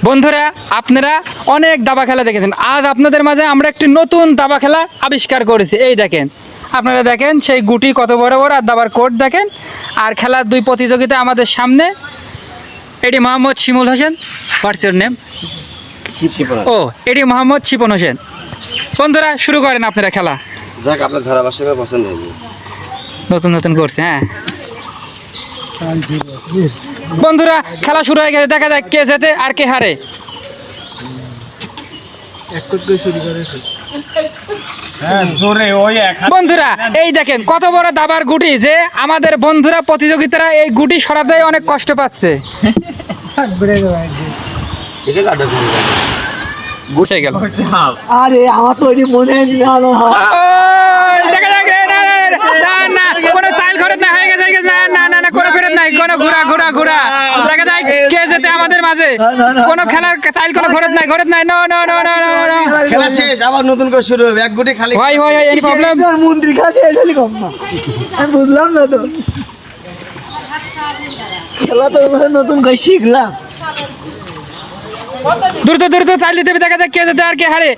বন্ধুরা, আপনারা অনেক দাবা খেলা দেখেছেন। আজ আপনাদের মাঝে আমরা একটি নতুন দাবা খেলা আবিষ্কার করেছি। এই দেখেন, আপনারা দেখেন সেই গুটি কত বড় বড়, আর দাবার কোর্ট দেখেন। আর খেলার দুই প্রতিযোগিতা আমাদের সামনে। এটি Mohammad Shimul Hossain. What's your name? ও, এটি মোহাম্মদ শিপন হোসেন। বন্ধুরা, শুরু করেন আপনারা খেলা। যাক, আপনার ধারাভাষ্যকে পছন্দ হয়নি। নতুন নতুন করছে। হ্যাঁ বন্ধুরা, খেলা শুরু হয়ে গেছে। দেখা যাক কে জেতে আর কে হারে। বন্ধুরা, এই দেখেন কত বড় দাবার গুটি, যে আমাদের বন্ধুরা প্রতিযোগিতারা এই গুটি সরাতে অনেক কষ্ট পাচ্ছে। গুটে গেল। আরে আমার তো ওইটি মনে ভালো দেখা যাক, না না, কোনো চাইল খরচ না হয়ে গেছে। না না না না, কোনো ফেরত নাই, কোনো ঘোরা ঘোরা ঘোরা। দেখা যায় কে যেতে আমাদের মাঝে। কোনো খেলার চাইল, কোনো ঘরত নাই, ঘরত নাই। No no no no no no. খেলা শেষ, আবার নতুন করে শুরু হবে। এক গুটি খালি। হয় হয়, এনি প্রবলেম? মন্ত্রী কাছে এটাই কম না, আমি বুঝলাম না তো। খেলা তো নতুন করে শিখলাম। দ্রুত দ্রুত চাইল দিতে হবে। দেখা যাক কে যেতে আর কে হারে।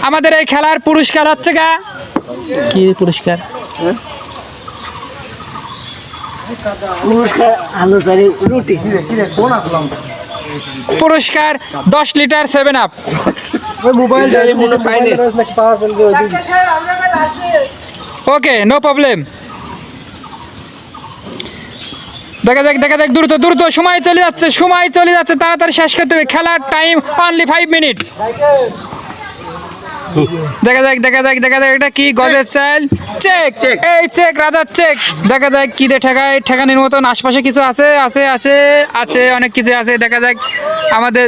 আমাদের এই খেলার পুরস্কার হচ্ছে গা, কি পুরস্কার? আলু সারি রুটি। পুরস্কার 10 লিটার 7 আপ। ওকে, নো প্রবলেম। দেখা যাক দেখা যাক, দ্রুত দ্রুত, সময় চলে যাচ্ছে, সময় চলে যাচ্ছে, তাড়াতাড়ি শেষ করতে হবে। খেলার টাইম অনলি 5 মিনিট। দেখা যাক দেখা যাক দেখা যাক, এটা কি? গজের চাল। চেক চেক, এই চেক, রাজার চেক। দেখা যাক কি দে ঠেকায়, ঠেকানির মতন আশপাশে কিছু আছে আছে আছে আছে, অনেক কিছু আছে। দেখা যাক আমাদের